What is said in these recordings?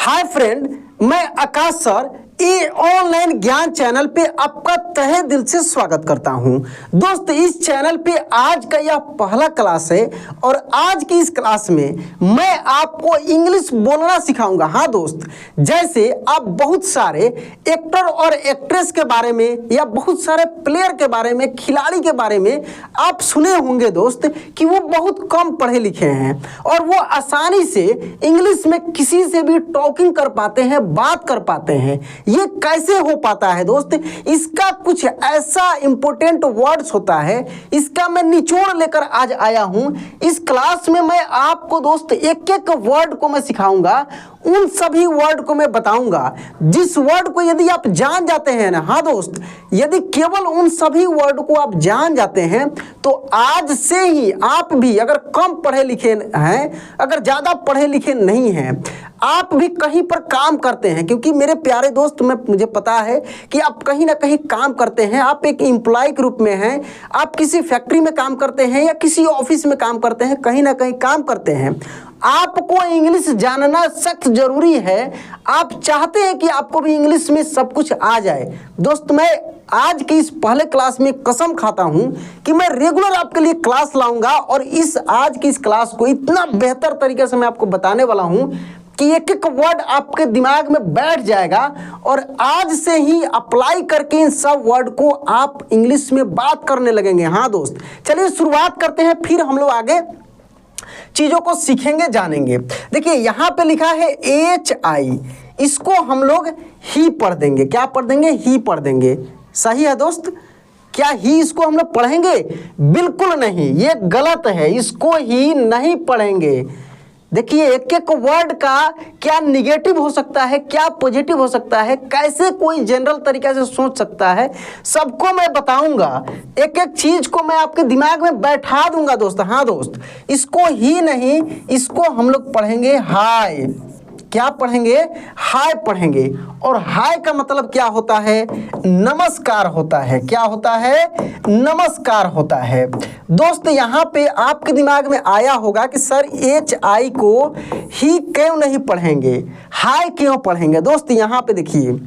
Hi friend, मैं आकाश sir ये online ज्ञान चैनल पे आपका तहे दिल से स्वागत करता हूं। दोस्त, इस चैनल पे आज का यह पहला क्लास है और आज की इस क्लास में मैं आपको इंग्लिश बोलना सिखाऊंगा। हाँ दोस्त, जैसे आप बहुत सारे एक्टर और एक्ट्रेस के बारे में या बहुत सारे प्लेयर के बारे में, खिलाड़ी के बारे में आप सुने होंगे दोस्त कि वो बहुत कम पढ़े लिखे हैं और वो आसानी से इंग्लिश में किसी से भी टॉकिंग कर पाते हैं, बात कर पाते हैं। ये कैसे हो पाता है दोस्त? इसका कुछ ऐसा इंपॉर्टेंट वर्ड्स होता है, इसका मैं निचोड़ लेकर आज आया हूं। इस क्लास में मैं आपको दोस्त एक एक वर्ड को मैं सिखाऊंगा, उन सभी वर्ड को मैं बताऊंगा जिस वर्ड को यदि आप जान जाते हैं ना, हाँ दोस्त, यदि केवल उन सभी वर्ड को आप जान जाते हैं तो आज से ही आप भी अगर कम पढ़े लिखे हैं, अगर ज़्यादा पढ़े लिखे नहीं हैं, आप भी कहीं पर काम करते हैं, क्योंकि मेरे प्यारे दोस्त मुझे पता है कि आप कहीं ना कहीं काम करते हैं, आप एक एम्प्लॉय के रूप में हैं, आप किसी फैक्ट्री में काम करते हैं या किसी ऑफिस में काम करते हैं, कहीं ना कहीं काम करते हैं। आपको इंग्लिश जानना सख्त जरूरी है। आप चाहते हैं कि आपको भी इंग्लिश में सब कुछ आ जाए। दोस्त, मैं आज की इस पहले क्लास में कसम खाता हूं कि मैं रेगुलर आपके लिए क्लास लाऊंगा और आज की इस क्लास को इतना बेहतर तरीके से मैं आपको बताने वाला हूं कि एक एक वर्ड आपके दिमाग में बैठ जाएगा और आज से ही अप्लाई करके इन सब वर्ड को आप इंग्लिश में बात करने लगेंगे। हाँ दोस्त, चलिए शुरुआत करते हैं, फिर हम लोग आगे चीजों को सीखेंगे, जानेंगे। देखिए यहाँ पे लिखा है HI, इसको हम लोग ही पढ़ देंगे। क्या पढ़ देंगे? ही पढ़ देंगे। सही है दोस्त? क्या ही इसको हम लोग पढ़ेंगे? बिल्कुल नहीं, ये गलत है, इसको ही नहीं पढ़ेंगे। देखिए एक एक वर्ड का क्या निगेटिव हो सकता है, क्या पॉजिटिव हो सकता है, कैसे कोई जनरल तरीके से सोच सकता है, सबको मैं बताऊंगा। एक एक चीज को मैं आपके दिमाग में बैठा दूंगा दोस्त। हाँ दोस्त, इसको ही नहीं, इसको हम लोग पढ़ेंगे हाय। क्या पढ़ेंगे? हाय पढ़ेंगे। और हाय का मतलब क्या होता है? नमस्कार होता है। क्या होता है? नमस्कार होता है। दोस्त, यहाँ पे आपके दिमाग में आया होगा कि सर HI को ही क्यों नहीं पढ़ेंगे, हाय क्यों पढ़ेंगे? दोस्त यहाँ पे देखिए,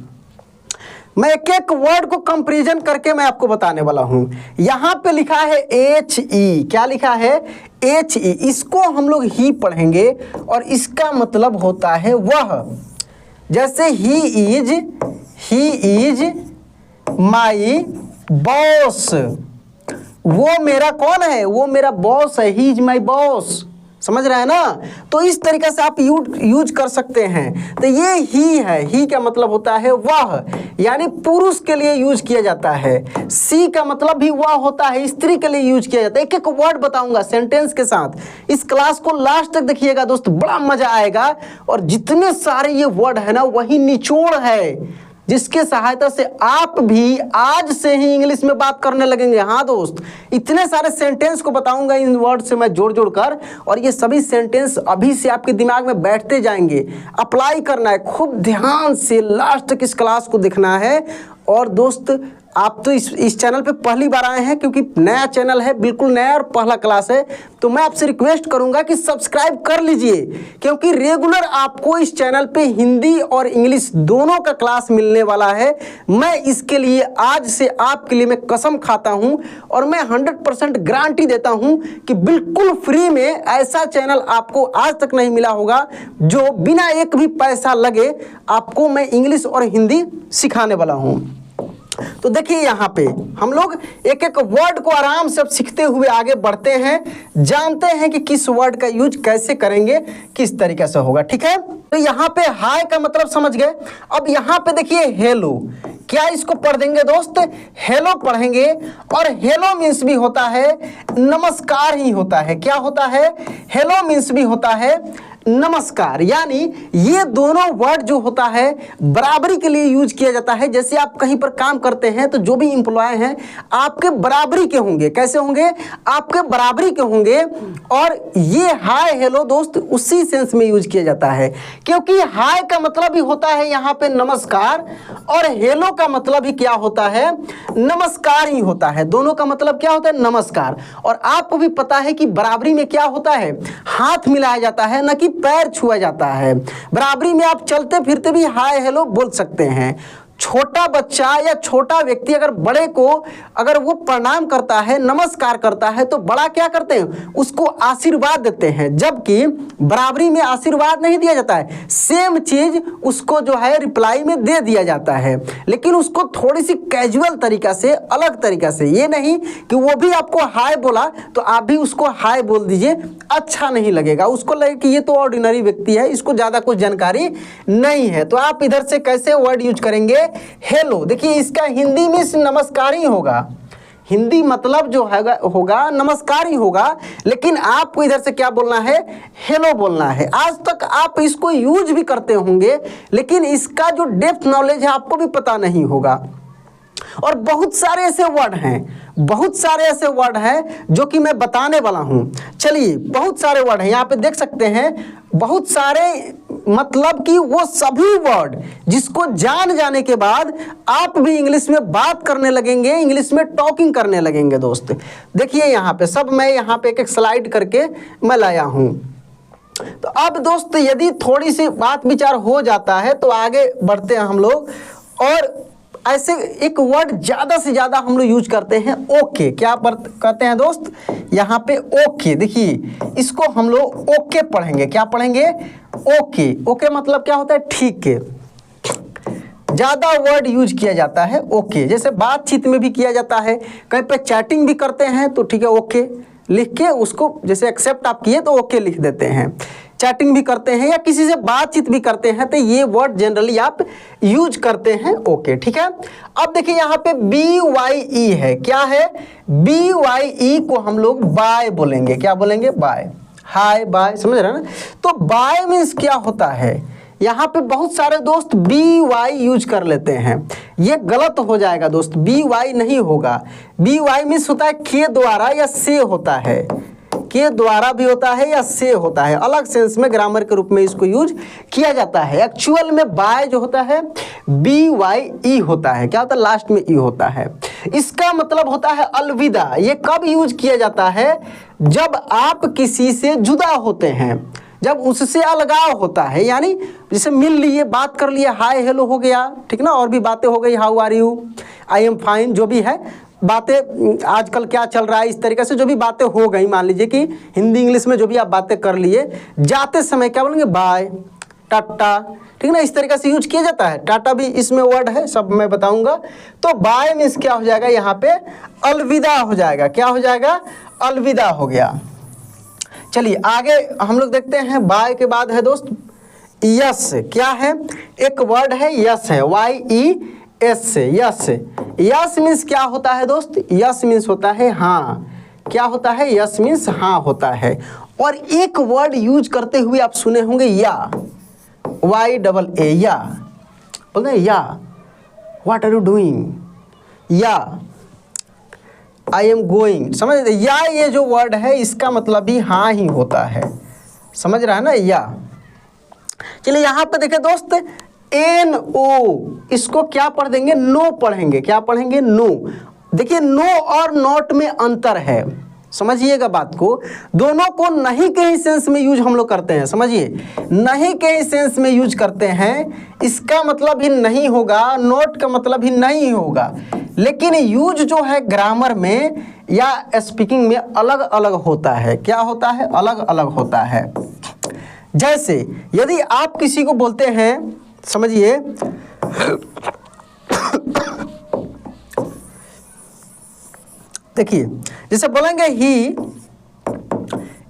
मैं एक एक वर्ड को कंपैरिजन करके मैं आपको बताने वाला हूं। यहाँ पे लिखा है HE। क्या लिखा है? HE। इसको हम लोग ही पढ़ेंगे और इसका मतलब होता है वह। जैसे ही इज माई बॉस। वो मेरा कौन है? वो मेरा बॉस है। He is my boss. समझ रहे हैं ना? तो इस तरीके से आप यूज कर सकते हैं। तो ये ही है, ही का मतलब होता है वह, यानी पुरुष के लिए यूज किया जाता है। सी का मतलब भी वह होता है, स्त्री के लिए यूज किया जाता है। एक एक वर्ड बताऊंगा सेंटेंस के साथ। इस क्लास को लास्ट तक देखिएगा दोस्त, बड़ा मजा आएगा। और जितने सारे ये वर्ड है ना, वही निचोड़ है जिसके सहायता से आप भी आज से ही इंग्लिश में बात करने लगेंगे। हाँ दोस्त, इतने सारे सेंटेंस को बताऊंगा इन वर्ड से मैं जोड़ जोड़ कर, और ये सभी सेंटेंस अभी से आपके दिमाग में बैठते जाएंगे। अप्लाई करना है, खूब ध्यान से लास्ट तक इस क्लास को देखना है। और दोस्त, आप तो इस चैनल पे पहली बार आए हैं, क्योंकि नया चैनल है, बिल्कुल नया और पहला क्लास है, तो मैं आपसे रिक्वेस्ट करूंगा कि सब्सक्राइब कर लीजिए, क्योंकि रेगुलर आपको इस चैनल पे हिंदी और इंग्लिश दोनों का क्लास मिलने वाला है। मैं इसके लिए आज से आपके लिए मैं कसम खाता हूं और मैं 100% गारंटी देता हूं कि बिल्कुल फ्री में ऐसा चैनल आपको आज तक नहीं मिला होगा जो बिना एक भी पैसा लगे आपको मैं इंग्लिश और हिंदी सिखाने वाला हूं। तो देखिए यहाँ पे हम लोग एक एक वर्ड को आराम से सीखते हुए आगे बढ़ते हैं, जानते हैं कि किस वर्ड का यूज कैसे करेंगे, किस तरीके से होगा। ठीक है, तो यहाँ पे हाय का मतलब समझ गए। अब यहाँ पे देखिए हेलो। क्या इसको पढ़ देंगे दोस्त? हेलो पढ़ेंगे। और हेलो मीन्स भी होता है नमस्कार ही होता है। क्या होता है? हेलो मीन्स भी होता है नमस्कार। यानी ये दोनों वर्ड जो होता है बराबरी के लिए यूज किया जाता है। जैसे आप कहीं पर काम करते हैं तो जो भी इंप्लॉय हैं आपके बराबरी के होंगे। कैसे होंगे? आपके बराबरी के होंगे। और ये हाय हेलो दोस्त उसी सेंस में यूज किया जाता है, क्योंकि हाय का मतलब भी होता है यहाँ पे नमस्कार और हेलो का मतलब ही क्या होता है, नमस्कार ही होता है। दोनों का मतलब क्या होता है, नमस्कार। और आपको भी पता है कि बराबरी में क्या होता है, हाथ मिलाया जाता है, न कि पैर छुआ जाता है। बराबरी में आप चलते फिरते भी हाय हेलो बोल सकते हैं। छोटा बच्चा या छोटा व्यक्ति अगर बड़े को अगर वो प्रणाम करता है, नमस्कार करता है, तो बड़ा क्या करते हैं, उसको आशीर्वाद देते हैं। जबकि बराबरी में आशीर्वाद नहीं दिया जाता है, सेम चीज उसको जो है रिप्लाई में दे दिया जाता है, लेकिन उसको थोड़ी सी कैजुअल तरीका से, अलग तरीका से। ये नहीं कि वो भी आपको हाय बोला तो आप भी उसको हाय बोल दीजिए, अच्छा नहीं लगेगा, उसको लगे कि ये तो ऑर्डिनरी व्यक्ति है, इसको ज़्यादा कुछ जानकारी नहीं है। तो आप इधर से कैसे वर्ड यूज करेंगे, हेलो। देखिए इसका हिंदी में नमस्कार ही होगा, हिंदी मतलब जो होगा नमस्कार ही होगा, लेकिन आपको इधर से क्या बोलना है, हेलो बोलना है। आज तक आप इसको यूज भी करते होंगे, लेकिन इसका जो डेप्थ नॉलेज है आपको भी पता नहीं होगा। और बहुत सारे ऐसे वर्ड हैं, बहुत सारे ऐसे वर्ड हैं जो कि मैं बताने वाला हूं। चलिए, बहुत सारे वर्ड हैं, यहाँ पे देख सकते हैं बहुत सारे, मतलब कि वो सभी वर्ड जिसको जान जाने के बाद आप भी इंग्लिश में बात करने लगेंगे, इंग्लिश में टॉकिंग करने लगेंगे। दोस्त देखिए यहाँ पे सब मैं यहाँ पे एक स्लाइड करके मैं लाया हूँ। तो अब दोस्त यदि थोड़ी सी बात विचार हो जाता है तो आगे बढ़ते हैं हम लोग। और ऐसे एक वर्ड ज़्यादा से ज़्यादा हम लोग यूज करते हैं, ओके। क्या कहते हैं दोस्त, यहाँ पे ओके। देखिए इसको हम लोग ओके पढ़ेंगे। क्या पढ़ेंगे, ओके। ओके मतलब क्या होता है, ठीक है। ज़्यादा वर्ड यूज किया जाता है ओके, जैसे बातचीत में भी किया जाता है, कहीं पे चैटिंग भी करते हैं तो ठीक है ओके लिख के उसको, जैसे एक्सेप्ट आप किए तो ओके लिख देते हैं। चैटिंग भी करते हैं या किसी से बातचीत भी करते हैं तो ये वर्ड जनरली आप यूज करते हैं ओके, ठीक है। अब देखिए यहाँ पे BYE है, क्या है, BYE को हम लोग बाय बोलेंगे। क्या बोलेंगे, बाय, हाय बाय, समझ रहे हैं ना। तो बाय मीन्स क्या होता है, यहाँ पे बहुत सारे दोस्त BY यूज कर लेते हैं, ये गलत हो जाएगा दोस्त, BY नहीं होगा। BY मीन्स होता है के द्वारा या से होता है, के द्वारा भी होता है या से होता है, अलग सेंस में ग्रामर के रूप में इसको यूज किया जाता है। एक्चुअल में बाय जो होता है BYE होता है। क्या होता है, लास्ट में ई होता है। इसका मतलब होता है अलविदा। ये कब यूज किया जाता है, जब आप किसी से जुदा होते हैं, जब उससे अलगाव होता है, यानी जैसे मिल लिए, बात कर लिए, हाय हेलो हो गया, ठीक ना, और भी बातें हो गई, how are you, I am fine, जो भी है बातें, आजकल क्या चल रहा है, इस तरीके से जो भी बातें हो गई, मान लीजिए कि हिंदी इंग्लिश में जो भी आप बातें कर लिए, जाते समय क्या बोलेंगे, बाय, टाटा, ठीक ना, इस तरीके से यूज किया जाता है। टाटा भी इसमें वर्ड है, सब मैं बताऊंगा। तो बाय मीन्स क्या हो जाएगा, यहाँ पे अलविदा हो जाएगा। क्या हो जाएगा, अलविदा हो गया। चलिए आगे हम लोग देखते हैं। बाय के बाद है दोस्त यस। क्या है, एक वर्ड है यस है, YES से, यस। यस मीन्स क्या होता है दोस्त, यस मीन्स होता है हाँ। क्या होता है, यस मीन्स हाँ होता है। और एक वर्ड यूज करते हुए आप सुने होंगे या, YAA, या, बोलते हैं या, व्हाट आर यू डूइंग, या, आई एम गोइंग, समझ, या ये जो वर्ड है इसका मतलब भी हाँ ही होता है, समझ रहा है ना, या। चलिए यहाँ पे देखें दोस्त, NO, इसको क्या पढ़ देंगे, नो पढ़ेंगे। क्या पढ़ेंगे, नो। देखिए नो और नॉट में अंतर है, समझिएगा बात को। दोनों को नहीं के ही सेंस में यूज हम लोग करते हैं, समझिए, नहीं के ही सेंस में यूज करते हैं, इसका मतलब ही नहीं होगा, नॉट का मतलब ही नहीं होगा। लेकिन यूज जो है ग्रामर में या स्पीकिंग में अलग अलग होता है। क्या होता है, अलग अलग होता है। जैसे यदि आप किसी को बोलते हैं, समझिए, देखिए जैसे बोलेंगे he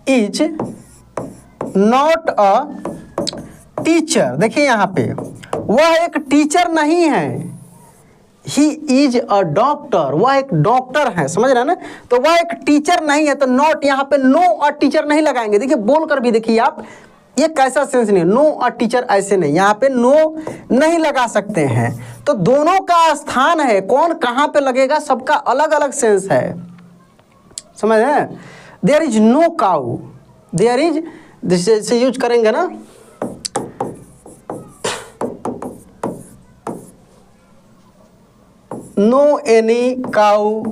is not a teacher. देखिए यहाँ पे वह एक टीचर नहीं है, ही इज अ डॉक्टर, वह एक डॉक्टर है, समझ रहे हैं ना। तो वह एक टीचर नहीं है, तो नॉट, यहाँ पे नो और टीचर नहीं लगाएंगे। देखिए बोल कर भी देखिए आप, ये कैसा सेंस नहीं है, नो और टीचर ऐसे नहीं, यहाँ पे नो नहीं लगा सकते हैं। तो दोनों का स्थान है, कौन कहाँ पे लगेगा, सबका अलग अलग सेंस है, समझ रहे हैं। There is no cow, there is, जैसे यूज करेंगे ना, नो एनी काउ,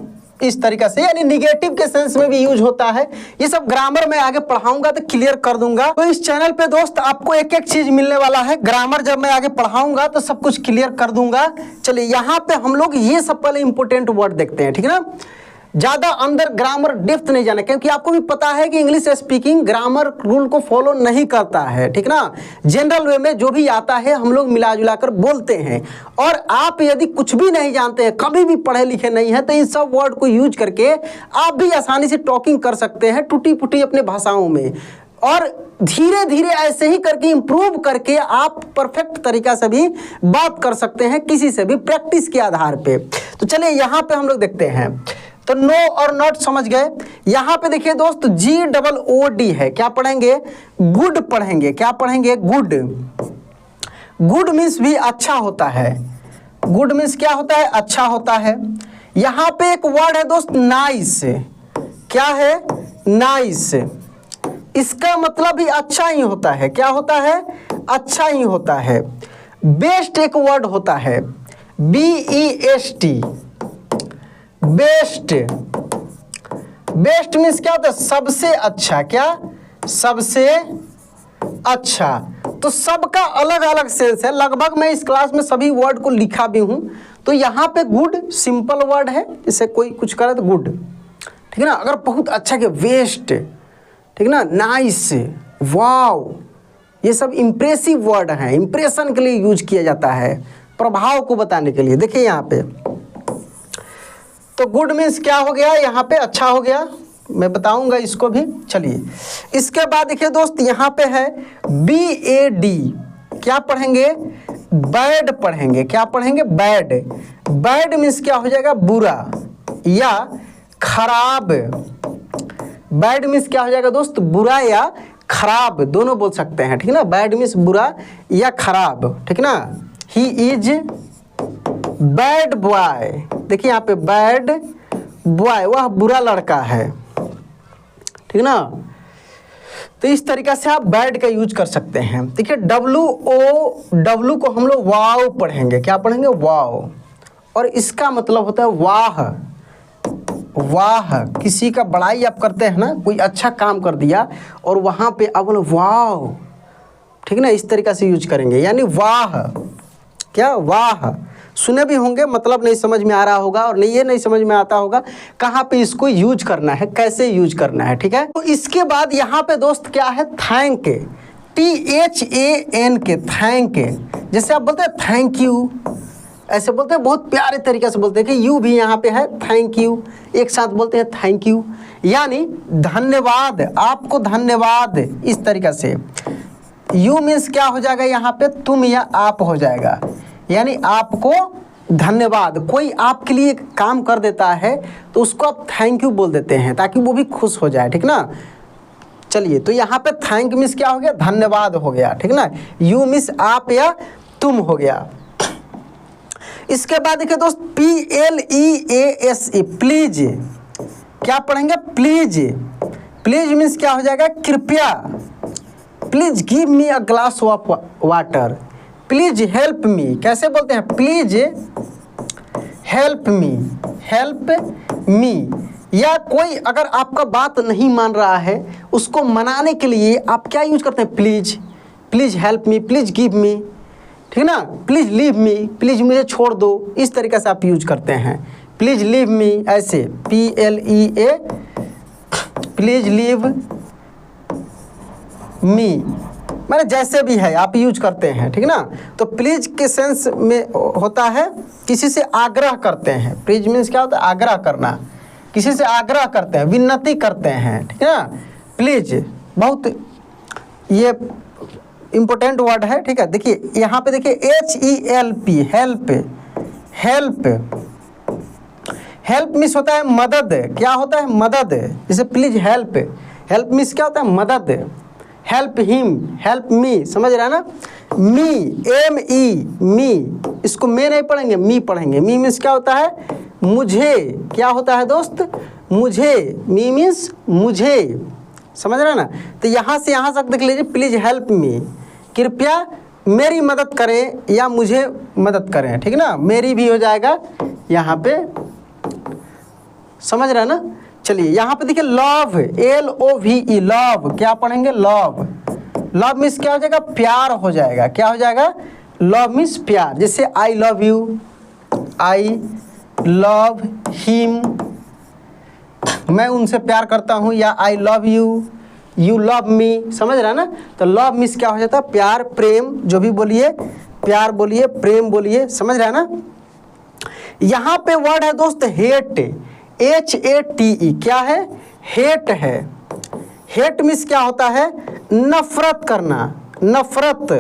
इस तरीका से, यानी निगेटिव के सेंस में भी यूज होता है। ये सब ग्रामर में आगे पढ़ाऊंगा तो क्लियर कर दूंगा। तो इस चैनल पे दोस्त आपको एक एक चीज मिलने वाला है। ग्रामर जब मैं आगे पढ़ाऊंगा तो सब कुछ क्लियर कर दूंगा। चलिए यहाँ पे हम लोग ये सब पहले इंपॉर्टेंट वर्ड देखते हैं, ठीक है ना। ज़्यादा अंदर ग्रामर डेप्थ नहीं जाना, क्योंकि आपको भी पता है कि इंग्लिश स्पीकिंग ग्रामर रूल को फॉलो नहीं करता है, ठीक ना। जनरल वे में जो भी आता है हम लोग मिला जुला कर बोलते हैं। और आप यदि कुछ भी नहीं जानते हैं, कभी भी पढ़े लिखे नहीं हैं, तो इन सब वर्ड को यूज करके आप भी आसानी से टॉकिंग कर सकते हैं टूटी फूटी अपने भाषाओं में। और धीरे धीरे ऐसे ही करके इम्प्रूव करके आप परफेक्ट तरीका से भी बात कर सकते हैं, किसी से भी प्रैक्टिस के आधार पे। तो चलिए यहाँ पे हम लोग देखते हैं। तो नो और नॉट समझ गए। यहाँ पे देखिए दोस्त GOOD है, क्या पढ़ेंगे? गुड पढ़ेंगे। क्या पढ़ेंगे? गुड। गुड मीन्स भी अच्छा होता है। गुड मीन्स क्या होता है? अच्छा होता है। यहाँ पे एक वर्ड है दोस्त नाइस। क्या है? नाइस। इसका मतलब भी अच्छा ही होता है। क्या होता है? अच्छा ही होता है। बेस्ट एक वर्ड होता है, BEST, बेस्ट। बेस्ट मीन्स क्या होता है? सबसे अच्छा। क्या? सबसे अच्छा। तो सबका अलग अलग सेंस है। लगभग मैं इस क्लास में सभी वर्ड को लिखा भी हूं। तो यहाँ पे गुड सिंपल वर्ड है, इसे कोई कुछ करे तो गुड, ठीक है ना। अगर बहुत अच्छा के वेस्ट, ठीक है ना, नाइस, वाव, ये सब इंप्रेसिव वर्ड हैं, इंप्रेशन के लिए यूज किया जाता है, प्रभाव को बताने के लिए। देखिए यहाँ पे तो गुड मीन्स क्या हो गया? यहाँ पे अच्छा हो गया, मैं बताऊंगा इसको भी। चलिए इसके बाद देखिए दोस्त यहाँ पे है BAD। क्या पढ़ेंगे? बैड पढ़ेंगे। क्या पढ़ेंगे? बैड। बैड मीन्स क्या हो जाएगा? बुरा या खराब। बैड मीन्स क्या हो जाएगा दोस्त? बुरा या खराब, दोनों बोल सकते हैं, ठीक है ना। बैड मीन्स बुरा या खराब, ठीक है ना। He is bad boy. देखिए यहाँ पे बैड बॉय, वह बुरा लड़का है, ठीक है ना। तो इस तरीका से आप बैड का यूज कर सकते हैं। देखिए WOW को हम लोग वाव पढ़ेंगे। क्या पढ़ेंगे? वाव। और इसका मतलब होता है वाह। वाह, किसी का बड़ाई आप करते हैं ना, कोई अच्छा काम कर दिया और वहाँ पे आप बोले वाह, ठीक है ना, इस तरीका से यूज करेंगे, यानी वाह। क्या? वाह। सुने भी होंगे, मतलब नहीं समझ में आ रहा होगा, और नहीं ये नहीं समझ में आता होगा कहाँ पे इसको यूज करना है, कैसे यूज करना है, ठीक है। तो इसके बाद यहाँ पे दोस्त क्या है? थैंक। THANK, thank. जैसे आप बोलते हैं थैंक यू, ऐसे बोलते हैं, बहुत प्यारे तरीके से बोलते हैं कि यू भी यहाँ पे है, थैंक यू, एक साथ बोलते हैं थैंक यू, यानी धन्यवाद, आपको धन्यवाद, इस तरीका से। यू मीन्स क्या हो जाएगा? यहाँ पे तुम या आप हो जाएगा, यानी आपको धन्यवाद। कोई आपके लिए काम कर देता है तो उसको आप थैंक यू बोल देते हैं ताकि वो भी खुश हो जाए, ठीक ना। चलिए तो यहाँ पे थैंक मीन्स क्या हो गया? धन्यवाद हो गया, ठीक ना। यू मीन्स आप या तुम हो गया। इसके बाद देखिए दोस्त PLEASE, प्लीज। क्या पढ़ेंगे? प्लीज। प्लीज मीन्स क्या हो जाएगा? कृपया। Please give me a glass of water. Please help me. कैसे बोलते हैं? Please help me, help me. या कोई अगर आपका बात नहीं मान रहा है, उसको मनाने के लिए आप क्या यूज करते हैं? Please. Please help me, please give me, ठीक है ना। प्लीज लीव मी, प्लीज मुझे छोड़ दो, इस तरीके से आप यूज करते हैं। प्लीज लीव मी, ऐसे PLEA, प्लीज लीव मी, मैंने जैसे भी है आप यूज करते हैं, ठीक ना। तो प्लीज के सेंस में होता है किसी से आग्रह करते हैं। प्लीज मीन्स क्या होता है? आग्रह करना, किसी से आग्रह करते हैं, विनती करते हैं, ठीक है ना। प्लीज बहुत ये इम्पोर्टेंट वर्ड है, ठीक है। देखिए यहाँ पे देखिए HELP, help. Help, help means होता है मदद। क्या होता है? मदद। जैसे प्लीज हेल्प, हेल्प मीन्स क्या होता है? मदद। हेल्प हिम, हेल्प मी, समझ रहा है ना। मी, ME, मी, इसको मैं नहीं पढ़ेंगे, मी पढ़ेंगे। मी मीन्स क्या होता है? मुझे। क्या होता है दोस्त? मुझे। मी मीन्स मुझे, समझ रहे हैं ना। तो यहाँ से यहाँ तक देख लीजिए, प्लीज हेल्प मी, कृपया मेरी मदद करें या मुझे मदद करें, ठीक है ना। मेरी भी हो जाएगा यहाँ पे समझ रहे हैं ना। चलिए यहाँ पे देखिए लव, LOVE, लव क्या पढ़ेंगे, लव। लव मीन्स क्या हो जाएगा, प्यार हो जाएगा। क्या हो जाएगा, लव मीन्स प्यार। जैसे I love you, I love him, मैं उनसे प्यार करता हूँ, या I love you, you love me. समझ रहा है ना। तो लव मीन्स क्या हो जाता है, प्यार, प्रेम, जो भी बोलिए, प्यार बोलिए, प्रेम बोलिए। समझ रहा है ना। यहाँ पे वर्ड है दोस्त हेट, HATE, क्या है, हेट है। हेट मीन्स क्या होता है, नफरत करना, नफरत।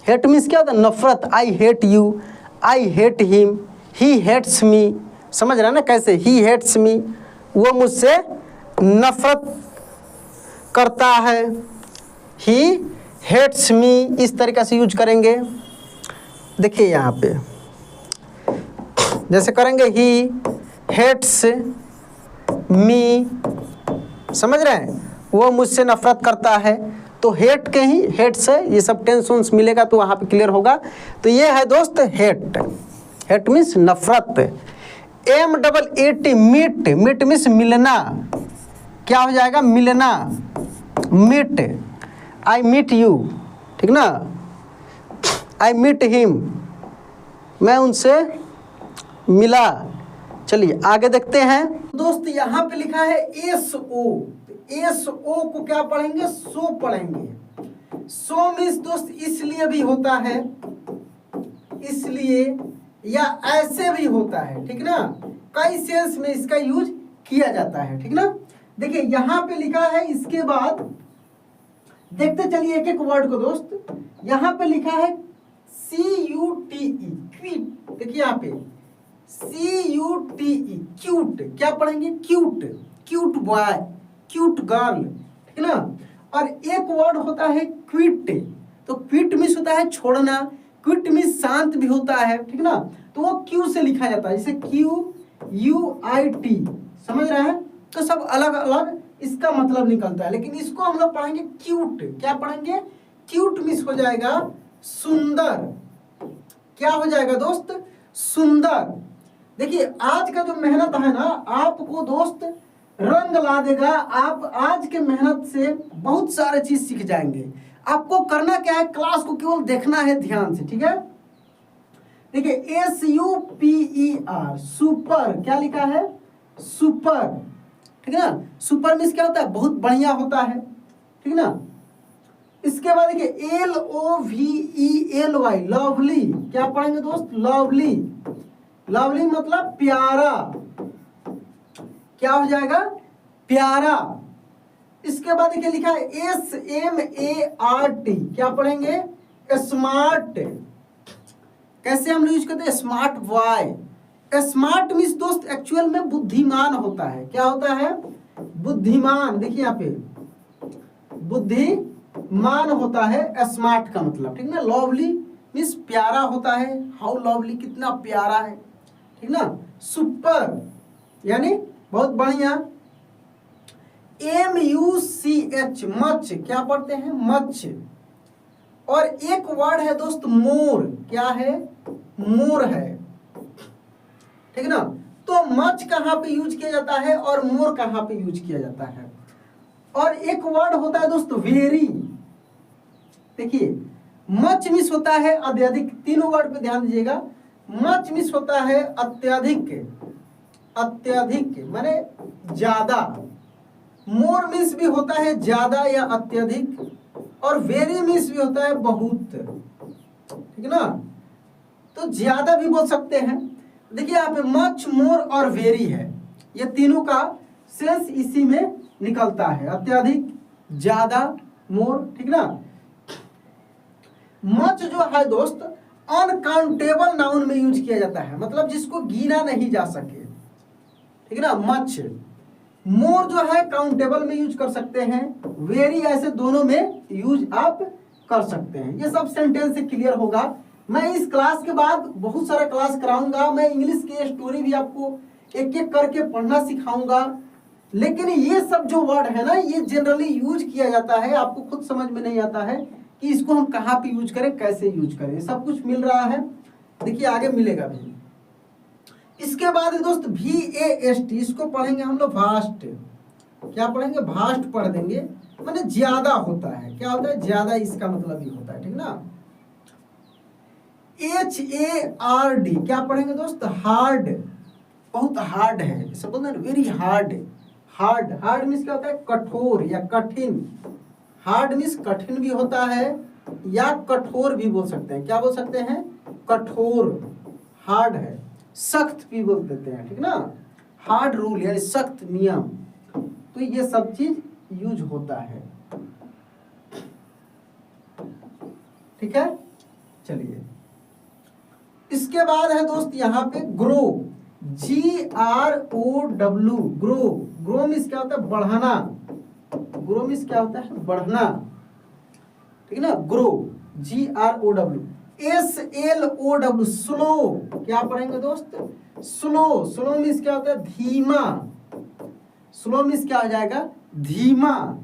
हेट मीन्स क्या होता है, नफरत। I hate you, I hate him, he hates me. समझ रहा है ना कैसे, ही हेट्स मी, वो मुझसे नफरत करता है, ही हेट्स मी। इस तरीक़े से यूज करेंगे। देखिए यहाँ पे जैसे करेंगे ही हेट्स मी, समझ रहे हैं, वो मुझसे नफरत करता है। तो हेट के ही हेट्स है, ये सब टेंस मिलेगा तो वहाँ पे क्लियर होगा। तो ये है दोस्त हेट, हेट मीन्स नफरत। MEET, मीट, मीट मीन्स मिलना। क्या हो जाएगा, मिलना, मीट। आई मीट यू, ठीक ना, आई मीट हिम, मैं उनसे मिला। चलिए आगे देखते हैं दोस्त। यहाँ पे लिखा है SO, SO को क्या पढ़ेंगे, सो पढ़ेंगे। सो मीन्स दोस्त इसलिए भी होता है, इसलिए या ऐसे भी होता है, ठीक ना। कई सेंस में इसका यूज किया जाता है, ठीक ना। देखिए यहाँ पे लिखा है, इसके बाद देखते चलिए एक एक वर्ड को दोस्त। यहाँ पे लिखा है CUTE, क्वीट। देखिए यहाँ पे CUTE, क्यूट। क्या पढ़ेंगे, cute, cute boy, cute girl, ठीक ना। और एक वर्ड होता है क्विट। तो क्विट मीन्स होता है छोड़ना, क्विट मीन्स शांत भी होता है, ठीक ना। तो वो क्यू से लिखा जाता है, जैसे QUIT। समझ रहे हैं। तो सब अलग अलग इसका मतलब निकलता है, लेकिन इसको हम लोग पढ़ेंगे क्यूट। क्या पढ़ेंगे, क्यूट मीन्स हो जाएगा सुंदर। क्या हो जाएगा दोस्त, सुंदर। देखिए आज का जो मेहनत है ना, आपको दोस्त रंग ला देगा। आप आज के मेहनत से बहुत सारे चीज सीख जाएंगे। आपको करना क्या है, क्लास को केवल देखना है ध्यान से, ठीक है। देखिए SUPER, सुपर। क्या लिखा है, सुपर, ठीक है ना। सुपर मीन्स क्या होता है, बहुत बढ़िया होता है, ठीक ना। इसके बाद देखिए LOVELY, लवली। क्या पढ़ेंगे दोस्त, लवली। लवली मतलब प्यारा। क्या हो जाएगा, प्यारा। इसके बाद देखिए लिखा है SMART। क्या पढ़ेंगे, स्मार्ट। कैसे हम लोग यूज करते हैं, स्मार्ट बॉय। स्मार्ट मीन्स दोस्त एक्चुअल में बुद्धिमान होता है। क्या होता है, बुद्धिमान। देखिए यहाँ पे बुद्धिमान होता है स्मार्ट का मतलब, ठीक ना। लवली मीन्स प्यारा होता है, हाउ लवली, कितना प्यारा है, ठीक ना। सुपर यानी बहुत बढ़िया। MUCH, much. क्या पढ़ते हैं, मच। और एक वर्ड है दोस्त मोर। क्या है, मोर है, ठीक ना। तो मच कहाँ पे यूज किया जाता है और मोर कहाँ पे यूज किया जाता है। और एक वर्ड होता है दोस्त वेरी। देखिए मच मिस होता है अत्यधिक। तीनों वर्ड पे ध्यान दीजिएगा। मच मिस होता है अत्यधिक, अत्यधिक माने ज्यादा। मोर मीन्स भी होता है ज्यादा या अत्यधिक, और वेरी मीन्स भी होता है बहुत, ठीक ना। तो ज्यादा भी बोल सकते हैं। देखिए यहाँ पे मच, मोर और वेरी है, ये तीनों का सेंस इसी में निकलता है, अत्यधिक, ज्यादा, मोर, ठीक ना। मच जो है दोस्त अनकाउंटेबल नाउन में यूज किया जाता है, मतलब जिसको गिना नहीं जा सके, ठीक ना, मच। मोर जो है काउंटेबल में यूज कर सकते हैं, वेरी ऐसे दोनों में यूज आप कर सकते हैं। ये सब सेंटेंस से क्लियर होगा। मैं इस क्लास के बाद बहुत सारा क्लास कराऊंगा। मैं इंग्लिश की स्टोरी भी आपको एक एक करके पढ़ना सिखाऊंगा। लेकिन ये सब जो वर्ड है ना, ये जनरली यूज किया जाता है, आपको खुद समझ में नहीं आता है कि इसको हम कहाँ पे यूज करें, कैसे यूज करें। सब कुछ मिल रहा है, देखिए आगे मिलेगा भी। इसके बाद दोस्त VAST, इसको पढ़ेंगे हम लोग वास्ट। क्या पढ़ेंगे? वास्ट पढ़ देंगे, माने ज्यादा होता है। क्या होता है? ज्यादा, इसका मतलब ये होता है, ठीक ना। HARD क्या पढ़ेंगे दोस्त? हार्ड, बहुत हार्ड है, जैसे बोलते हैं very hard. Hard, hard means क्या होता है? कठोर या कठिन। हार्ड मीन्स कठिन भी होता है या कठोर भी बोल सकते हैं। क्या बोल सकते हैं? कठोर। हार्ड है, सख्त भी बोल देते हैं, ठीक ना। हार्ड रूल यानी सख्त नियम, तो ये सब चीज यूज होता है, ठीक है। चलिए, इसके बाद है दोस्त यहाँ पे grow, GROW, grow. Grow means क्या होता है? बढ़ाना। ग्रो मीन्स क्या होता है? बढ़ना, ठीक ना। Grow, GROW। SLOW, slow. क्या पढ़ेंगे दोस्त? स्लो। स्लो मीन्स क्या होता है? धीमा। स्लो मीन्स क्या हो जाएगा? धीमा,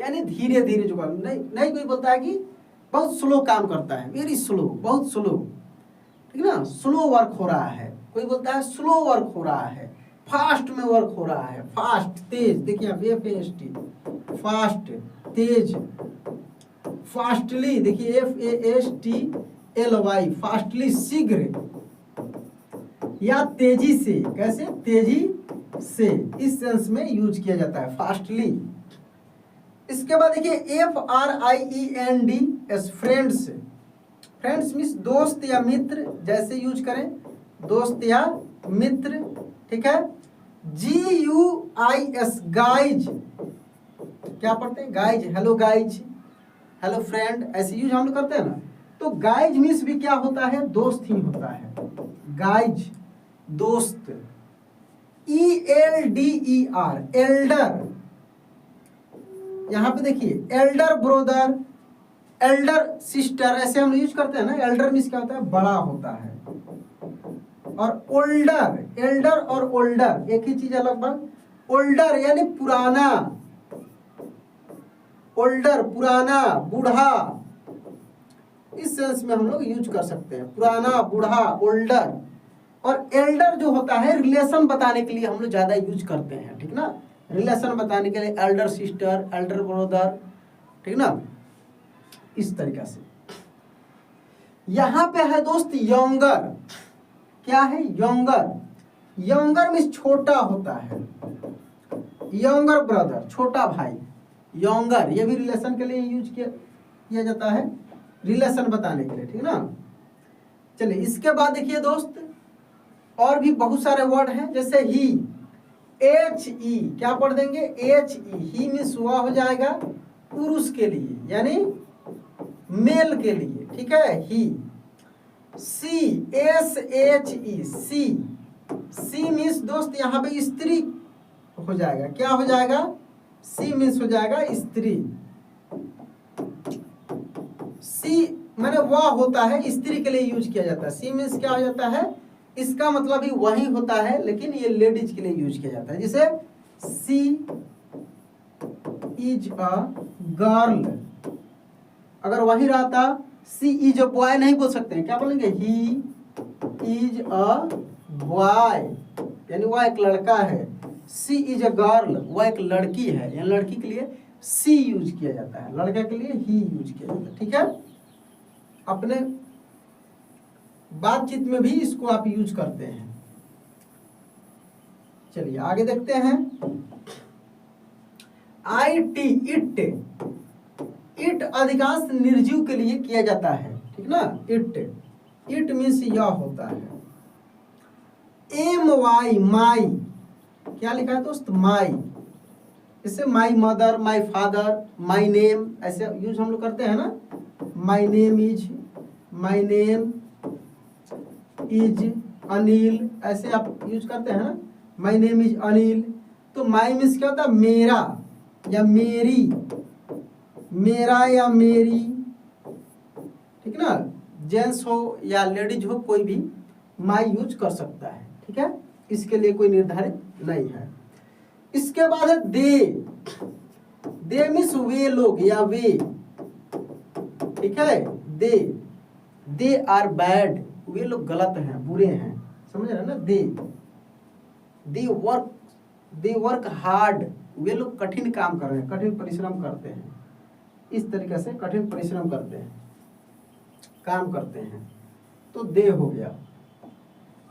यानी धीरे धीरे जो काम नहीं नहीं कोई बोलता है कि बहुत स्लो काम करता है, वेरी स्लो, बहुत स्लो, ठीक ना। स्लो वर्क हो रहा है। कोई बोलता है स्लो वर्क हो रहा है, फास्ट में वर्क हो रहा है। फास्ट, तेज, देखिए आप FAST, फास्ट, तेज। फास्टली, देखिए FASTLY, फास्टली, शीघ्र या तेजी से। कैसे? तेजी से, इस सेंस में यूज किया जाता है, फास्टली। इसके बाद देखिए FRIENDS, फ्रेंड्स। फ्रेंड्स मीन्स दोस्त या मित्र, जैसे यूज करें, दोस्त या मित्र, ठीक है। GUIS, guys. क्या पढ़ते हैं? Guys, hello guys, hello friend, ऐसे यूज हम लोग करते हैं ना। तो गाइज मीन्स भी क्या होता है? दोस्त ही होता है। गाइज, दोस्त। ELDER, Elder. यहां पे देखिए एल्डर ब्रदर, एल्डर सिस्टर, ऐसे हम यूज करते हैं ना। एल्डर मीन्स क्या होता है? बड़ा होता है। और ओल्डर, एल्डर और ओल्डर एक ही चीज है लगभग। ओल्डर यानी पुराना, ओल्डर पुराना, बूढ़ा, इस सेंस में हम लोग यूज कर सकते हैं। पुराना, बूढ़ा, ओल्डर। और एल्डर जो होता है रिलेशन बताने के लिए हम लोग ज्यादा यूज करते हैं, ठीक ना। रिलेशन बताने के लिए एल्डर सिस्टर, एल्डर ब्रदर, ठीक ना, इस तरीका से। यहां पे है दोस्त यंगर। क्या है? यंगर। यंगर मीन्स छोटा होता है। यंगर ब्रदर, छोटा भाई। यंगर, ये भी रिलेशन के लिए यूज किया जाता है, रिलेशन बताने के लिए, ठीक ना। चलिए, इसके बाद देखिए दोस्त और भी बहुत सारे वर्ड हैं, जैसे ही, HE। क्या पढ़ देंगे? HE। ही मीन्स हुआ हो जाएगा पुरुष के लिए, यानी मेल के लिए, ठीक है। ही। SHE, C. सी मीन्स दोस्त यहाँ पे स्त्री हो जाएगा। क्या हो जाएगा? सी मीन्स हो जाएगा स्त्री। सी माने वह होता है, स्त्री के लिए यूज किया जाता है। सी मीन्स क्या हो जाता है? इसका मतलब ही वही होता है, लेकिन ये लेडीज के लिए यूज किया जाता है। जैसे सी इज अ गर्ल, अगर वही रहता सी इज अ बॉय नहीं बोल सकते हैं, क्या बोलेंगे? ही इज अ बॉय, यानी वह एक लड़का है। सी इज अ गर्ल, वह एक लड़की है, यानी लड़की के लिए सी यूज किया जाता है, लड़के के लिए ही यूज किया जाता है, ठीक है। अपने बातचीत में भी इसको आप यूज करते हैं। चलिए आगे देखते हैं। IT, it. इट अधिकांश निर्जीव के लिए किया जाता है, ठीक ना। इट, इट मीन्स यह होता है। MY, माई। क्या लिखा है दोस्त? माई। इससे my mother, my father, my name, ऐसे यूज हम लोग करते हैं ना। My name is, my name is Anil, ऐसे आप यूज करते हैं ना। My name is Anil. तो माई मीन्स क्या होता है? मेरा या मेरी, मेरा या मेरी, ठीक ना। जेंट्स हो या लेडीज हो, कोई भी माई यूज कर सकता है, ठीक है। इसके लिए कोई निर्धारित नहीं है। इसके बाद है दे। दे मीन्स वे लोग या वे, ठीक है। दे, दे आर बैड, वे लोग गलत हैं, बुरे हैं, समझ रहे ना, दे वर्क हार्ड, वे लोग कठिन काम कर रहे हैं, कठिन परिश्रम करते हैं, इस तरीके से कठिन परिश्रम करते हैं, काम करते हैं। तो दे हो गया।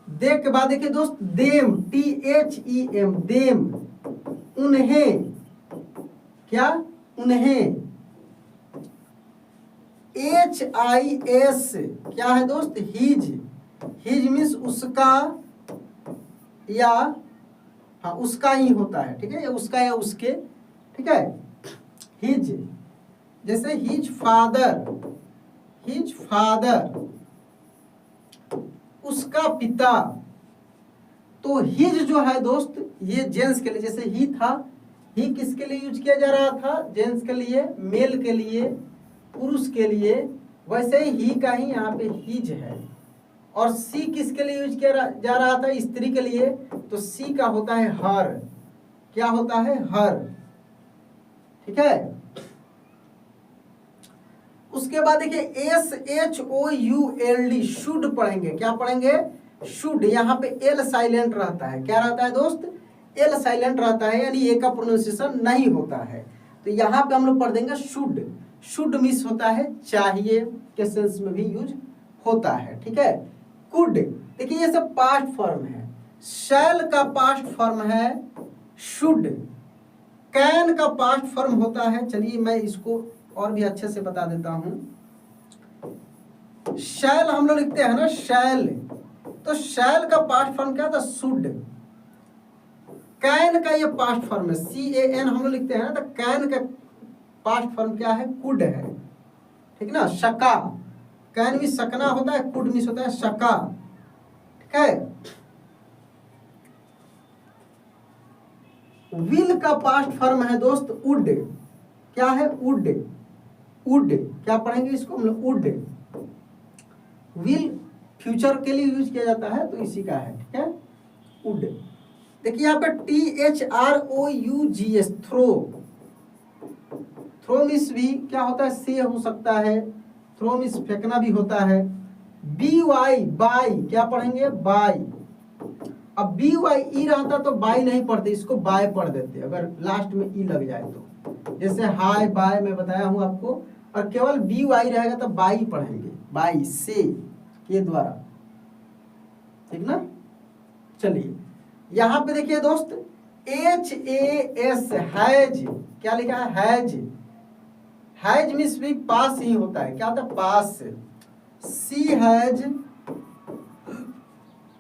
दे के बाद देखिए दोस्त, देम, THEM, देम, उन्हें, क्या, उन्हें, HIS क्या है दोस्त, हिज, हिज मीन्स उसका या, हाँ उसका ही होता है, ठीक है, या उसका या उसके, ठीक है, हिज, जैसे हिज फादर, उसका पिता। तो हिज जो है दोस्त, ये जेंट्स के लिए, जैसे ही था, ही किसके लिए यूज किया जा रहा था, जेंट्स के लिए, मेल के लिए, पुरुष के लिए, वैसे ही का ही यहाँ पे हिज है। और सी किसके लिए यूज किया जा रहा था, स्त्री के लिए, तो सी का होता है हर, क्या होता है, हर, ठीक है। उसके बाद देखिए SHOULD, शुड पढ़ेंगे, क्या पढ़ेंगे, शुड। यहाँ पे एल साइलेंट रहता है, क्या रहता है दोस्त, एल साइलेंट रहता है, यानी ए का प्रोनाउंसिएशन नहीं होता है। तो यहाँ पे हम लोग पढ़ देंगे शुड। शुड मिस होता है चाहिए के सेंस में भी यूज होता है, ठीक है। कुड, देखिए ये सब पास्ट फॉर्म है। शैल का पास्ट फॉर्म है शुड। कैन का पास्ट फॉर्म होता है, चलिए मैं इसको और भी अच्छे से बता देता हूं। शैल हम लोग लिखते हैं ना, शैल, तो शैल का पास्ट फॉर्म क्या था, शुड। कैन का ये पास्ट फॉर्म है, CAN हम लोग लिखते हैं ना, तो कैन का पास्ट फॉर्म क्या है, कुड है, ठीक ना। शका, कैन भी सकना होता है, कुड मिस होता है शका, ठीक है। विल का पास्ट फॉर्म है दोस्त वुड, क्या है, वुड, वुड, क्या पढ़ेंगे इसको हम लोग, वुड। विल फ्यूचर के लिए यूज किया जाता है, तो इसी का है, ठीक है, वुड। देखिए यहाँ पे THROUGS, थ्रो, थ्रो मिस भी क्या होता है, से हो सकता है, थ्रो मिस फेंकना भी होता है। BY, बाय, क्या पढ़ेंगे, बाय। अब BYE रहता तो बाय नहीं पढ़ते, इसको बाय पढ़ देते अगर लास्ट में ई लग जाए तो, जैसे हाय बाय मैं बताया हूं आपको। और केवल BY रहेगा तो बाई पढ़ेंगे, बाई से के द्वारा, ठीक ना। चलिए यहां पे देखिए दोस्त HAS, हैज, क्या लिखा है, हैज। हैज मीन्स भी पास ही होता है, क्या होता है, पास। सी हैज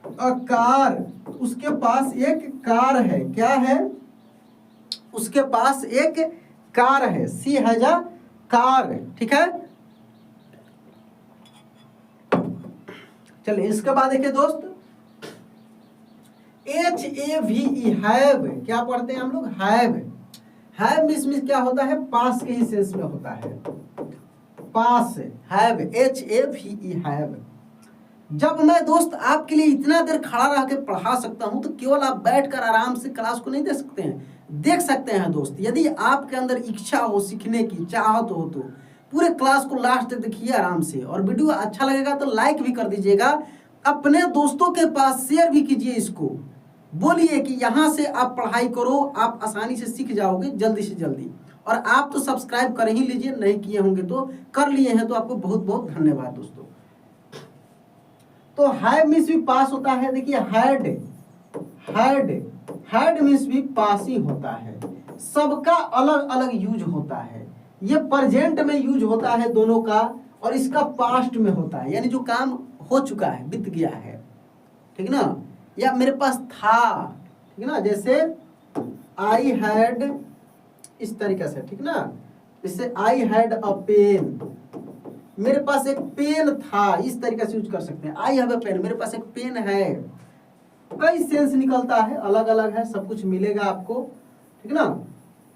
अ कार, उसके पास एक कार है, क्या है, उसके पास एक कार है, सी हैज अ कार, ठीक है। चलिए इसके बाद देखिए दोस्त HAVE, हैव, क्या पढ़ते हैं हम लोग, हैव। हैव मिस क्या होता है, पास के ही सेंस में होता है, पास, हैव, HAVE, हैव। जब मैं दोस्त आपके लिए इतना देर खड़ा रह के पढ़ा सकता हूं, तो केवल आप बैठकर आराम से क्लास को नहीं देख सकते हैं दोस्त। यदि आपके अंदर इच्छा हो, सीखने की चाहत हो, तो पूरे क्लास को लास्ट तक देखिए आराम से। और वीडियो अच्छा लगेगा तो लाइक भी कर दीजिएगा, अपने दोस्तों के पास शेयर भी कीजिए इसको, बोलिए कि यहाँ से आप पढ़ाई करो, आप आसानी से सीख जाओगे जल्दी से जल्दी। और आप तो सब्सक्राइब कर ही लीजिए, नहीं किए होंगे तो कर लिए हैं, तो आपको बहुत बहुत धन्यवाद दोस्तों। तो हैव मीन्स भी पास होता है, देखिए हैड, हैड मीन्स भी पास ही होता है। सबका अलग अलग यूज होता है, ये प्रेजेंट में यूज होता है दोनों का, और इसका पास्ट में होता है, यानी जो काम हो चुका है, बीत गया है, ठीक ना। या मेरे पास था, ठीक ना, जैसे आई हैड, इस तरीके से, ठीक ना। जैसे आई हैड अ पेन, मेरे पास एक पेन था, इस तरीके से यूज कर सकते हैं। आई हैव अ पेन, मेरे पास एक पेन है। कई सेंस निकलता है, अलग अलग है, सब कुछ मिलेगा आपको, ठीक ना।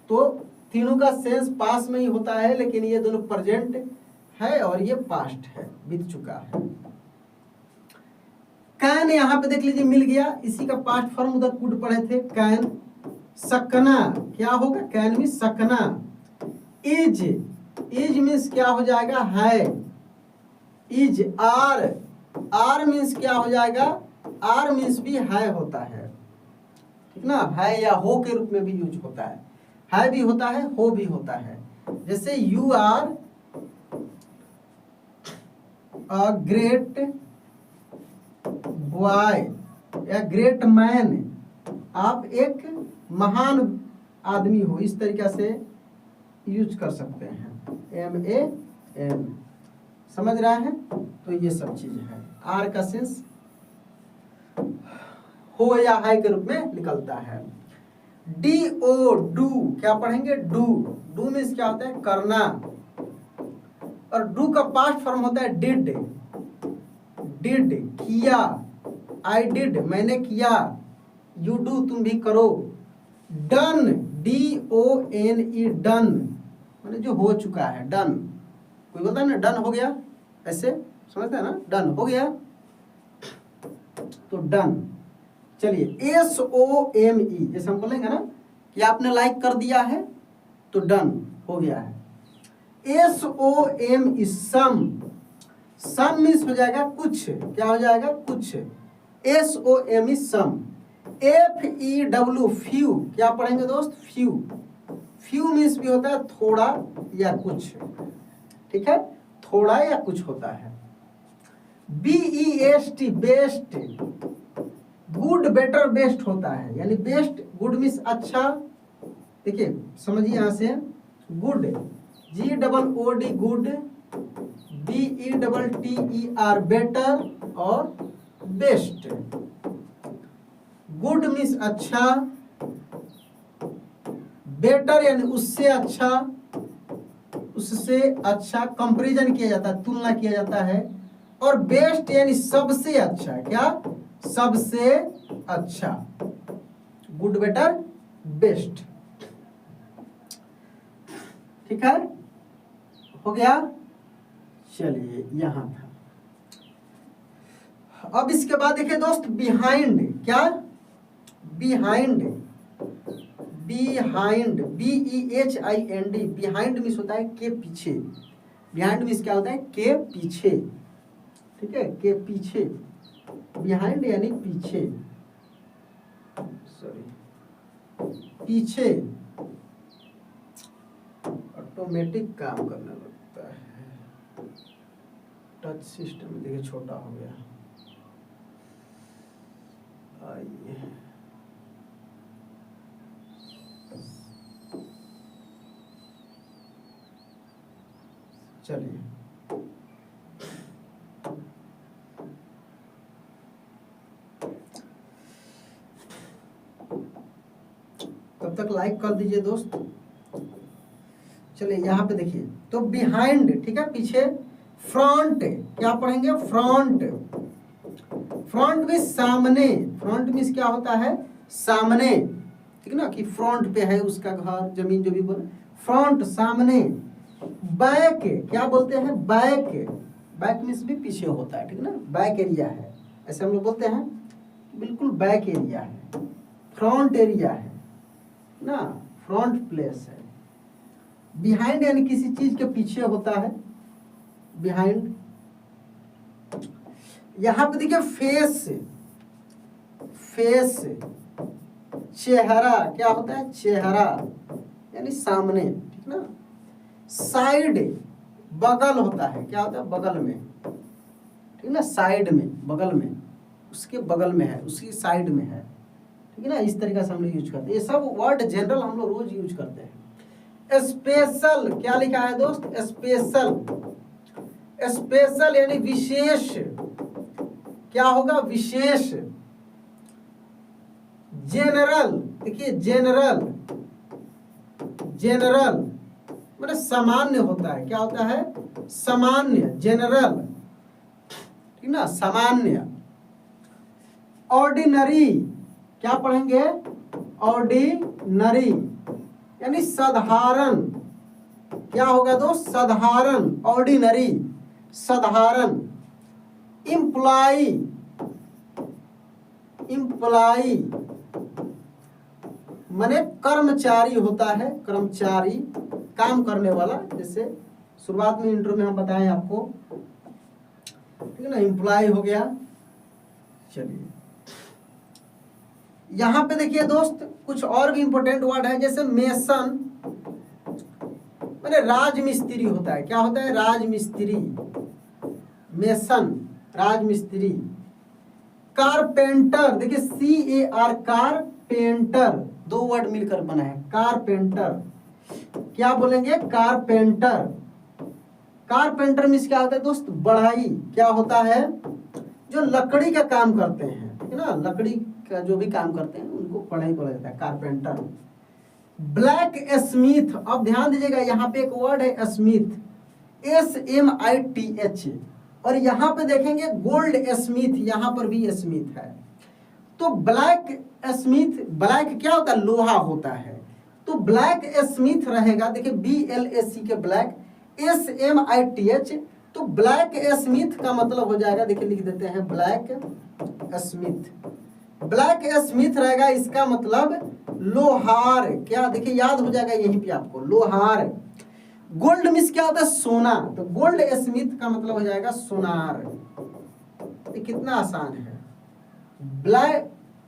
तो तीनों का सेंस पास में ही होता है, लेकिन ये दोनों प्रेजेंट है और ये पास्ट है, बीत चुका है। कैन यहाँ पे देख लीजिए मिल गया, इसी का पास्ट फॉर्म उधर कुड पढ़े थे, कैन। सकना, क्या होगा, कैन भी सकना। इज, इज मीन्स क्या हो जाएगा, है। इज, आर, आर मीन्स क्या हो जाएगा, आर मीन्स भी है होता है, ठीक ना, है या हो के रूप में भी यूज होता है भी होता है, हो भी होता है। जैसे you are a great boy या ग्रेट मैन, आप एक महान आदमी हो, इस तरीके से यूज कर सकते हैं। MAN, समझ रहा है? तो ये सब चीज है। आर का सेंस हो या है के रूप में निकलता है। DO डू, क्या पढ़ेंगे? डू मीन्स क्या होता है? करना। और डू का पास्ट फॉर्म होता है डिड किया, आई डिड मैंने किया, यू डू तुम भी करो। डन DONE डन मैंने जो हो चुका है, डन। कोई बोलता है ना डन हो गया, ऐसे समझते हैं ना, डन हो गया, तो डन। चलिए SOME, जैसे हम बोलेंगे ना कि आपने लाइक कर दिया है तो डन हो गया है। SOME सम मीन्स हो जाएगा कुछ, क्या हो जाएगा? कुछ। SOME सम। FEW फ्यू, क्या पढ़ेंगे दोस्त? फ्यू मीन्स भी होता है थोड़ा या कुछ, ठीक है, थोड़ा या कुछ होता है। BEST best, good better best होता है, यानी बेस्ट गुड मीन्स अच्छा। देखिए समझिए यहां से, good GOOD good, BETTER better, और बेस्ट। गुड मीन्स अच्छा, बेटर यानी उससे अच्छा, कंपैरिजन किया जाता है, तुलना किया जाता है। और बेस्ट यानी सबसे अच्छा, क्या? सबसे अच्छा। गुड बेटर बेस्ट, ठीक है, हो गया। चलिए यहां था। अब इसके बाद देखिए दोस्त बिहाइंड, क्या? बिहाइंड BEHIND, बिहाइंड मीन्स होता है के पीछे। बिहाइंड मीन्स क्या होता है? के पीछे, ठीक है, के पीछे। बिहाइंड यानी पीछे, सॉरी पीछे। ऑटोमेटिक काम करने लगता है, टच सिस्टम देखिए छोटा हो गया। आइए चलिए, तब तक लाइक कर दीजिए दोस्त। चलिए यहाँ पे देखिए, तो बिहाइंड, ठीक है, पीछे। फ्रंट, क्या पढ़ेंगे? फ्रंट में सामने, फ्रंट मीन्स क्या होता है? सामने, ठीक ना, कि फ्रंट पे है उसका घर, जमीन, जो भी बोले, फ्रंट सामने। बैक, क्या बोलते हैं? बैक मीन्स भी पीछे होता है, ठीक ना, बैक एरिया है, ऐसे हम लोग बोलते हैं, बिल्कुल बैक एरिया है, फ्रंट एरिया है ना, फ्रंट प्लेस है। बिहाइंड यानी किसी चीज के पीछे होता है, बिहाइंड। यहां पे देखिए फेस, चेहरा, क्या होता है? चेहरा यानी सामने, ठीक ना। साइड, बगल होता है, क्या होता है? बगल में, ठीक ना, साइड में, बगल में, उसके बगल में है, उसकी साइड में है, ठीक है ना। इस तरीके से हम लोग यूज करते हैं, ये सब वर्ड जनरल हम लोग रोज यूज करते हैं। स्पेशल, क्या लिखा है दोस्त? स्पेशल यानी विशेष, क्या होगा? विशेष। जनरल, देखिए जनरल मतलब सामान्य होता है, क्या होता है? सामान्य, जनरल, ठीक ना, सामान्य। ऑर्डिनरी, क्या पढ़ेंगे? ऑर्डिनरी यानी साधारण, क्या होगा दोस्त? साधारण, ऑर्डिनरी, साधारण। इम्प्लाई माने कर्मचारी होता है, कर्मचारी, काम करने वाला, जैसे शुरुआत में इंट्रो में हम बताएं आपको, ठीक है ना, एम्प्लॉय हो गया। चलिए यहाँ पे देखिए दोस्त कुछ और भी इंपॉर्टेंट वर्ड है, जैसे मेसन मैंने राजमिस्त्री होता है। क्या होता है? राजमिस्त्री। मेसन राजमिस्त्री। कारपेंटर, देखिए CAR कारपेंटर, दो वर्ड मिलकर बना है कारपेंटर। क्या बोलेंगे? कारपेंटर। कारपेंटर मीन्स क्या होता है दोस्त? बढ़ाई। क्या होता है? जो लकड़ी का काम करते हैं, ठीक है ना, लकड़ी का जो भी काम करते हैं उनको बढ़ाई बोला जाता है, कारपेंटर। ब्लैक स्मिथ, अब ध्यान दीजिएगा यहाँ पे एक वर्ड है स्मिथ, SMITH, और यहाँ पे देखेंगे गोल्ड स्मिथ, यहाँ पर भी स्मिथ है। तो ब्लैक स्मिथ, ब्लैक क्या होता है? लोहा होता है। तो ब्लैक स्मिथ रहेगा, देखिए BLAC के ब्लैक, SMITH, तो ब्लैक स्मिथ का मतलब हो जाएगा, देखिए लिख देते हैं ब्लैक स्मिथ। ब्लैक स्मिथ रहेगा, इसका मतलब लोहार। क्या? देखिए याद हो जाएगा यहीं पे आपको, लोहार। गोल्ड मीन्स क्या होता है? सोना, तो गोल्ड स्मिथ का मतलब हो जाएगा सोनार। ये कितना आसान है।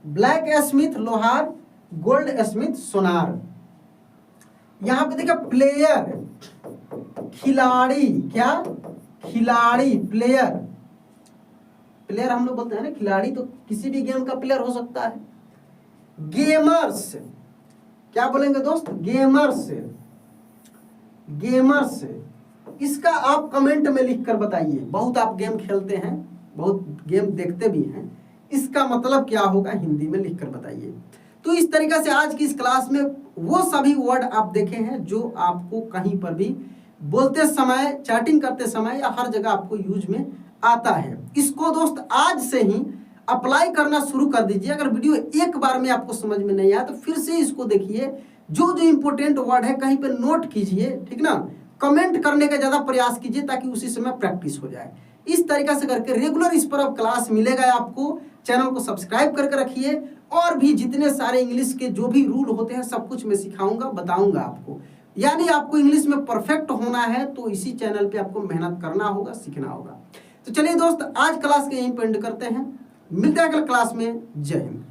ब्लैक स्मिथ लोहार, गोल्ड स्मिथ सोनार। यहां पे देखिए प्लेयर, खिलाड़ी। क्या? खिलाड़ी, प्लेयर। प्लेयर हम लोग बोलते हैं ना खिलाड़ी, तो किसी भी गेम का प्लेयर हो सकता है। गेमर्स, क्या बोलेंगे दोस्त? गेमर्स। गेमर्स, इसका आप कमेंट में लिख कर बताइए। बहुत आप गेम खेलते हैं, बहुत गेम देखते भी हैं, इसका मतलब क्या होगा हिंदी में लिख कर बताइए। तो इस तरीके से आज की इस क्लास में वो सभी वर्ड आप देखे हैं जो आपको कहीं पर भी बोलते समय, चैटिंग करते समय या हर जगह आपको यूज में आता है। इसको दोस्त आज से ही अप्लाई करना शुरू कर दीजिए। अगर वीडियो एक बार में आपको समझ में नहीं आया तो फिर से इसको देखिए, जो जो इंपॉर्टेंट वर्ड है कहीं पे नोट कीजिए, ठीक ना। कमेंट करने का ज्यादा प्रयास कीजिए ताकि उसी समय प्रैक्टिस हो जाए। इस तरीके से करके रेगुलर इस पर अब क्लास मिलेगा आपको। चैनल को सब्सक्राइब करके रखिए, और भी जितने सारे इंग्लिश के जो भी रूल होते हैं सब कुछ मैं सिखाऊंगा, बताऊंगा आपको। यानी आपको इंग्लिश में परफेक्ट होना है तो इसी चैनल पे आपको मेहनत करना होगा, सीखना होगा। तो चलिए दोस्त, आज क्लास के यहीं पे एंड करते हैं। मिलते हैं अगले क्लास में। जय हिंद।